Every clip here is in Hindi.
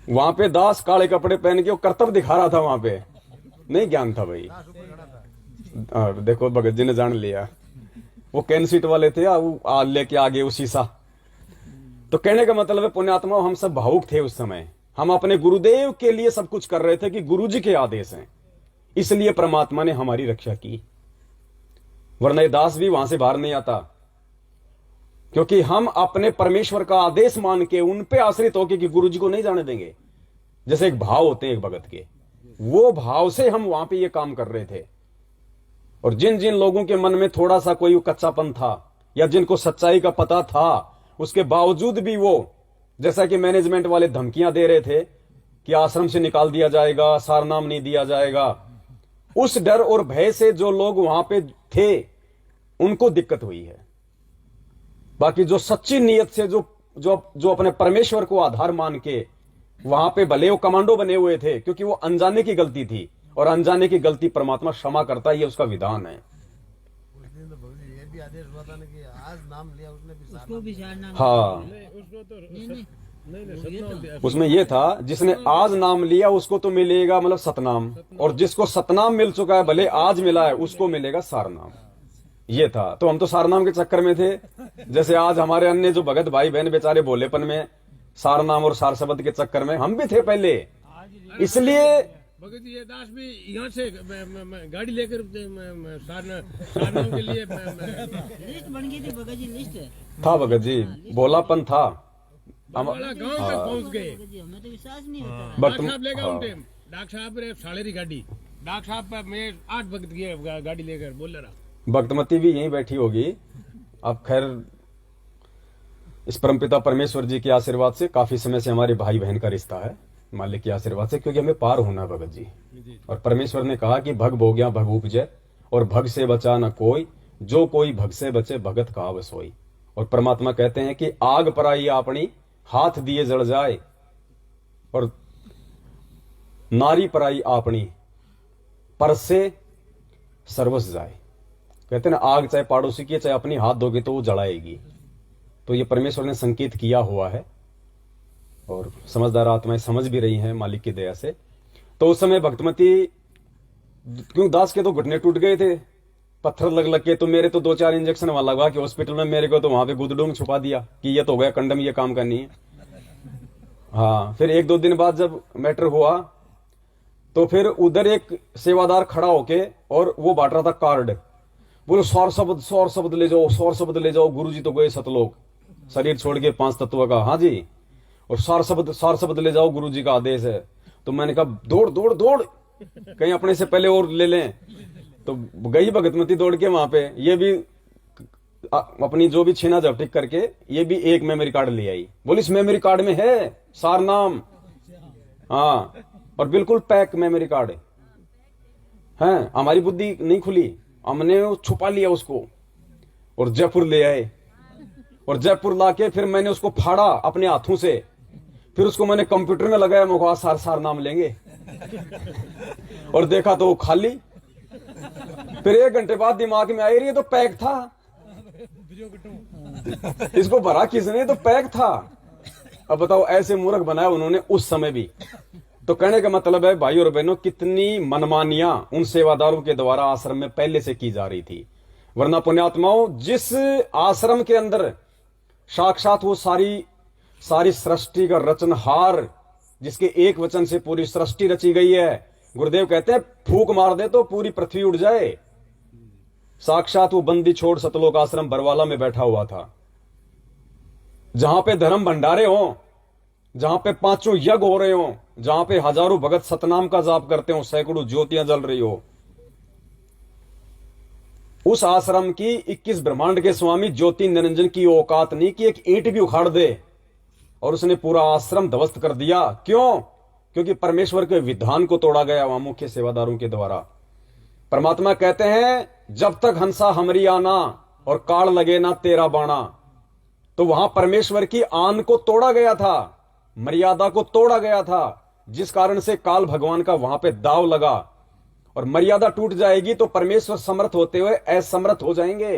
वहां पे दास काले कपड़े पहन के वो कर्तव्य दिखा रहा था, वहां पे नहीं ज्ञान था भाई। और देखो भगत जी ने जान लिया, वो कैन सीट वाले थे, वो लेके आगे वो शीशा। तो कहने का मतलब है पुण्यात्मा, हम सब भावुक थे उस समय, हम अपने गुरुदेव के लिए सब कुछ कर रहे थे कि गुरुजी के आदेश हैं, इसलिए परमात्मा ने हमारी रक्षा की, वरना ये दास भी वहां से बाहर नहीं आता। क्योंकि हम अपने परमेश्वर का आदेश मान के उन पे आश्रित होके कि गुरुजी को नहीं जाने देंगे। जैसे एक भाव होते हैं एक भगत के, वो भाव से हम वहां पे ये काम कर रहे थे। और जिन जिन लोगों के मन में थोड़ा सा कोई कच्चापन था या जिनको सच्चाई का पता था, उसके बावजूद भी वो, जैसा कि मैनेजमेंट वाले धमकियां दे रहे थे कि आश्रम से निकाल दिया जाएगा, सारनाम नहीं दिया जाएगा, उस डर और भय से जो लोग वहां पे थे उनको दिक्कत हुई है। बाकी जो सच्ची नीयत से जो जो जो अपने परमेश्वर को आधार मान के वहां पे भले वो कमांडो बने हुए थे, क्योंकि वो अनजाने की गलती थी, और अनजाने की गलती परमात्मा क्षमा करता है, ये उसका विधान है। ये भी आदेश हुआ था ना कि आज नाम लिया उसने भी उसको भी सारनाम। हाँ, उसमें ये था जिसने आज नाम लिया उसको तो मिलेगा मतलब सतनाम, और जिसको सतनाम मिल चुका है भले आज मिला है उसको मिलेगा सारनाम। ये था। तो हम तो सारनाम के चक्कर में थे, जैसे आज हमारे अन्य जो भगत भाई बहन बेचारे भोलेपन में सारनाम और सार शब्द के चक्कर में हम भी थे पहले। इसलिए भगत जी ये दास भी यहाँ से गाड़ी लेकर सारनाम के लिए लिस्ट बन गई थी भगत जी, लिस्ट था भगत जी, भोलापन था। गाँव तक पहुँच गए। हमें तो विश्वास नहीं होता। डॉक्टर साहब लेगा उन टाइम, डॉक्टर साहब साढ़े की गाड़ी, डॉक्टर साहब मैं 8 भगत गए गाड़ी लेकर, बोल रहा भक्तमती भी यहीं बैठी होगी। अब खैर इस परमपिता परमेश्वर जी के आशीर्वाद से काफी समय से हमारे भाई बहन का रिश्ता है, मालिक के आशीर्वाद से, क्योंकि हमें पार होना है भगत जी। और परमेश्वर ने कहा कि भग भोग्या भग उपजय, और भग से बचा न कोई, जो कोई भग से बचे भगत का अवसोई। और परमात्मा कहते हैं कि आग पराई अपनी हाथ दिए जल जाए, और नारी पराई अपनी पर से सर्वस जाए। कहते हैं ना, आग चाहे पड़ोसी की चाहे अपनी हाथ धोगे तो वो जलाएगी। तो ये परमेश्वर ने संकेत किया हुआ है, और समझदार आत्माएं समझ भी रही हैं मालिक की दया से। तो उस समय भक्तमती, क्यों दास के तो घुटने टूट गए थे पत्थर लग लग के, तो मेरे तो 2-4 इंजेक्शन वहां लगवा के हॉस्पिटल में मेरे को तो वहां पे गुदड़ू में छुपा दिया कि ये तो हो गया कंडम, ये काम करनी है। हाँ, फिर 1-2 दिन बाद जब मैटर हुआ तो फिर उधर एक सेवादार खड़ा होके और वो बांट रहा था कार्ड, बोलो सौर शब्द ले जाओ, सौर शब्द ले जाओ, गुरुजी तो गए सतलोक शरीर छोड़ के 5 तत्व का। हाँ जी, और सौर शब्द ले जाओ, गुरुजी का आदेश है। तो मैंने कहा दौड़ दौड़ दौड़, कहीं अपने से पहले और ले लें। तो गई भगतमती दौड़ के वहां पे, ये भी अपनी जो भी छीना झपटिक करके ये भी एक मेमोरी कार्ड ले आई। बोली इस मेमोरी कार्ड में है सारनाम। हाँ, और बिल्कुल पैक मेमोरी कार्ड है। हमारी बुद्धि नहीं खुली, हमने छुपा लिया उसको और जयपुर ले आए। और जयपुर लाके फिर मैंने उसको फाड़ा अपने हाथों से, फिर उसको मैंने कंप्यूटर में लगाया, मुझे सार नाम लेंगे और देखा तो वो खाली। फिर 1 घंटे बाद दिमाग में आई रही है तो पैक था, इसको भरा किसने, तो पैक था। अब बताओ, ऐसे मूर्ख बनाया उन्होंने उस समय भी। तो कहने का मतलब है भाई और बहनों, कितनी मनमानियां उन सेवादारों के द्वारा आश्रम में पहले से की जा रही थी। वरना पुण्यात्माओं, जिस आश्रम के अंदर साक्षात वो सारी सृष्टि का रचनहार, जिसके एक वचन से पूरी सृष्टि रची गई है, गुरुदेव कहते हैं फूक मार दे तो पूरी पृथ्वी उड़ जाए। साक्षात वो बंदी छोड़ सतलोक आश्रम बरवाला में बैठा हुआ था, जहां पे धर्म भंडारे हों, जहां पे 5 यज्ञ हो रहे हों, जहां पे हजारों भगत सतनाम का जाप करते हो, सैकड़ों ज्योतियां जल रही हो, उस आश्रम की 21 ब्रह्मांड के स्वामी ज्योति निरंजन की औकात नहीं कि एक ईंट भी उखाड़ दे। और उसने पूरा आश्रम ध्वस्त कर दिया। क्यों? क्योंकि परमेश्वर के विधान को तोड़ा गया वहां मुख्य सेवादारों के द्वारा। परमात्मा कहते हैं जब तक हंसा हमरी आना और काल लगे ना तेरा बाणा। तो वहां परमेश्वर की आन को तोड़ा गया था, मर्यादा को तोड़ा गया था, जिस कारण से काल भगवान का वहां पे दाव लगा। और मर्यादा टूट जाएगी तो परमेश्वर समर्थ होते हुए असमर्थ हो जाएंगे।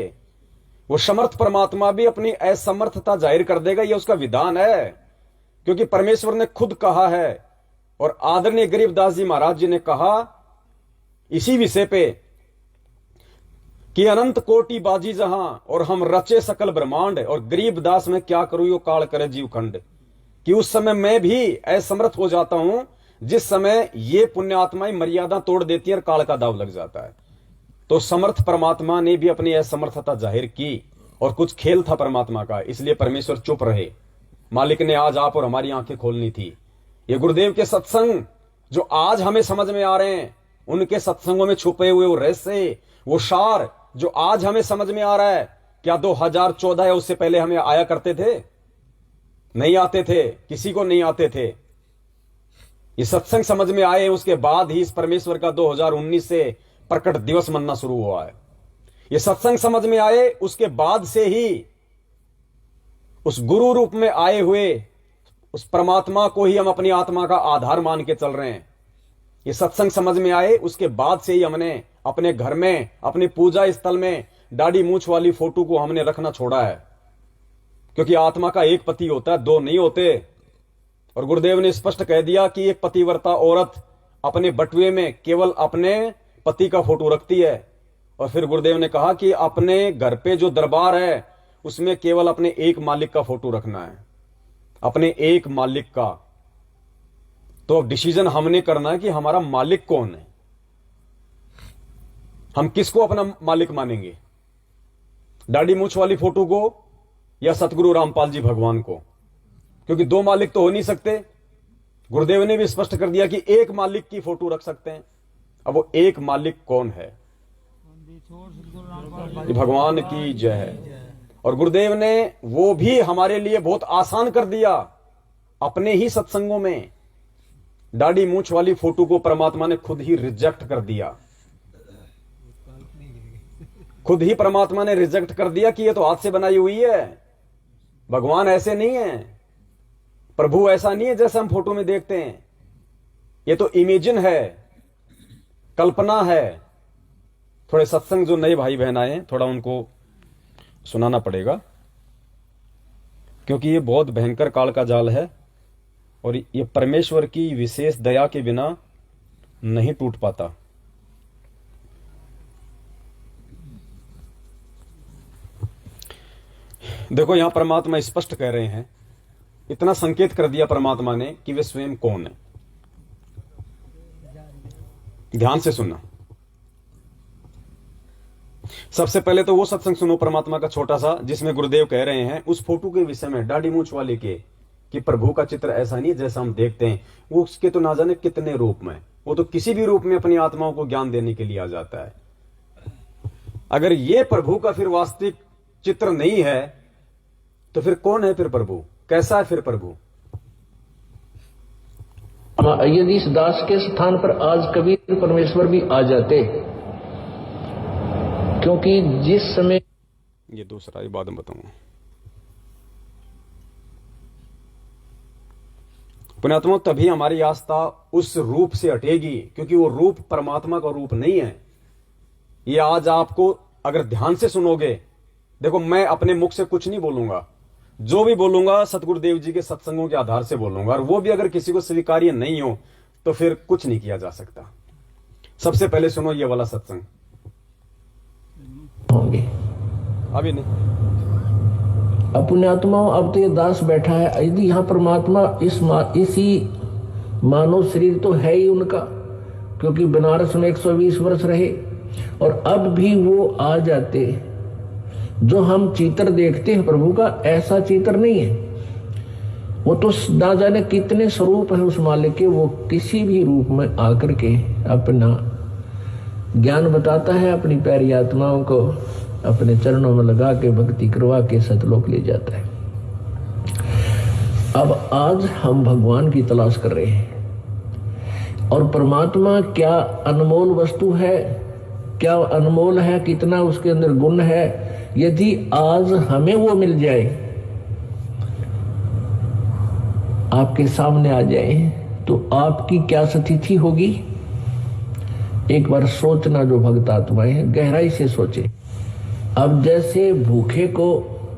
वो समर्थ परमात्मा भी अपनी असमर्थता जाहिर कर देगा, यह उसका विधान है। क्योंकि परमेश्वर ने खुद कहा है और आदरणीय गरीबदास जी महाराज जी ने कहा इसी विषय पे कि अनंत कोटि बाजी जहां और हम रचे सकल ब्रह्मांड और गरीबदास में क्या करूं यो काल करे जीव खंड, कि उस समय मैं भी असमर्थ हो जाता हूं जिस समय ये पुण्य आत्माएं मर्यादा तोड़ देती है और काल का दाव लग जाता है। तो समर्थ परमात्मा ने भी अपनी असमर्थता जाहिर की और कुछ खेल था परमात्मा का, इसलिए परमेश्वर चुप रहे। मालिक ने आज आप और हमारी आंखें खोलनी थी। ये गुरुदेव के सत्संग जो आज हमें समझ में आ रहे हैं, उनके सत्संगों में छुपे हुए वो रहस्य, वो सार जो आज हमें समझ में आ रहा है, क्या 2014 या उससे पहले हमें आया करते थे? नहीं आते थे, किसी को नहीं आते थे। ये सत्संग समझ में आए उसके बाद ही इस परमेश्वर का 2019 से प्रकट दिवस मनना शुरू हुआ है। ये सत्संग समझ में आए उसके बाद से ही उस गुरु रूप में आए हुए उस परमात्मा को ही हम अपनी आत्मा का आधार मान के चल रहे हैं। ये सत्संग समझ में आए उसके बाद से ही हमने अपने घर में, अपने पूजा स्थल में दाढ़ी मूछ वाली फोटो को हमने रखना छोड़ा है, क्योंकि आत्मा का एक पति होता है, दो नहीं होते। और गुरुदेव ने स्पष्ट कह दिया कि एक पतिव्रता औरत अपने बटुए में केवल अपने पति का फोटो रखती है। और फिर गुरुदेव ने कहा कि अपने घर पे जो दरबार है उसमें केवल अपने एक मालिक का फोटो रखना है, अपने एक मालिक का। तो अब डिसीजन हमने करना है कि हमारा मालिक कौन है, हम किसको अपना मालिक मानेंगे, दाढ़ी मूछ वाली फोटो को या सतगुरु रामपाल जी भगवान को? क्योंकि दो मालिक तो हो नहीं सकते। गुरुदेव ने भी स्पष्ट कर दिया कि एक मालिक की फोटो रख सकते हैं। अब वो एक मालिक कौन है? भगवान की जय है। और गुरुदेव ने वो भी हमारे लिए बहुत आसान कर दिया। अपने ही सत्संगों में दाढ़ी मूछ वाली फोटो को परमात्मा ने खुद ही रिजेक्ट कर दिया। खुद ही परमात्मा ने रिजेक्ट कर दिया कि ये तो हाथ से बनाई हुई है, भगवान ऐसे नहीं है, प्रभु ऐसा नहीं है जैसे हम फोटो में देखते हैं, ये तो इमेजिन है, कल्पना है। थोड़े सत्संग जो नए भाई बहन आए हैं थोड़ा उनको सुनाना पड़ेगा, क्योंकि ये बहुत भयंकर काल का जाल है और ये परमेश्वर की विशेष दया के बिना नहीं टूट पाता। देखो यहां परमात्मा स्पष्ट कह रहे हैं, इतना संकेत कर दिया परमात्मा ने कि वे स्वयं कौन है। ध्यान से सुनना। सबसे पहले तो वो सत्संग सुनो परमात्मा का छोटा सा, जिसमें गुरुदेव कह रहे हैं उस फोटो के विषय में, दाढ़ी मूछ वाले के, कि प्रभु का चित्र ऐसा नहीं जैसा हम देखते हैं। वो उसके तो ना जाने कितने रूप में, वो तो किसी भी रूप में अपनी आत्माओं को ज्ञान देने के लिए आ जाता है। अगर ये प्रभु का फिर वास्तविक चित्र नहीं है तो फिर कौन है? फिर प्रभु कैसा है? फिर प्रभु यदि इस दास के स्थान पर आज कबीर परमेश्वर भी आ जाते, क्योंकि जिस समय, ये दूसरा ही बाद में बताऊंगा। पुण्यात्मा तभी हमारी आस्था उस रूप से हटेगी, क्योंकि वो रूप परमात्मा का रूप नहीं है। ये आज आपको अगर ध्यान से सुनोगे, देखो मैं अपने मुख से कुछ नहीं बोलूंगा, जो भी बोलूंगा सतगुरुदेव जी के सत्संगों के आधार से बोलूंगा, और वो भी अगर किसी को स्वीकार्य नहीं हो तो फिर कुछ नहीं किया जा सकता। सबसे पहले सुनो ये वाला सत्संग। होंगे अभी नहीं, अपने आत्माओं, अब तो ये दास बैठा है, यदि यहाँ परमात्मा इसी मानव शरीर तो है ही उनका, क्योंकि बनारस में 120 वर्ष रहे, और अब भी वो आ जाते। जो हम चित्र देखते हैं प्रभु का, ऐसा चित्र नहीं है। वो तो ना जाने कितने स्वरूप है उस मालिक के, वो किसी भी रूप में आकर के अपना ज्ञान बताता है, अपनी प्यारी आत्माओं को अपने चरणों में लगा के भक्ति करवा के सतलोक ले जाता है। अब आज हम भगवान की तलाश कर रहे हैं, और परमात्मा क्या अनमोल वस्तु है, क्या अनमोल है, कितना उसके अंदर गुण है। यदि आज हमें वो मिल जाए, आपके सामने आ जाए, तो आपकी क्या स्थिति होगी? एक बार सोचना, जो भक्त आत्माएं हैं गहराई से सोचे। अब जैसे भूखे को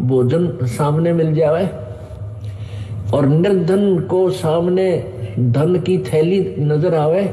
भोजन सामने मिल जाए, और निर्धन को सामने धन की थैली नजर आवे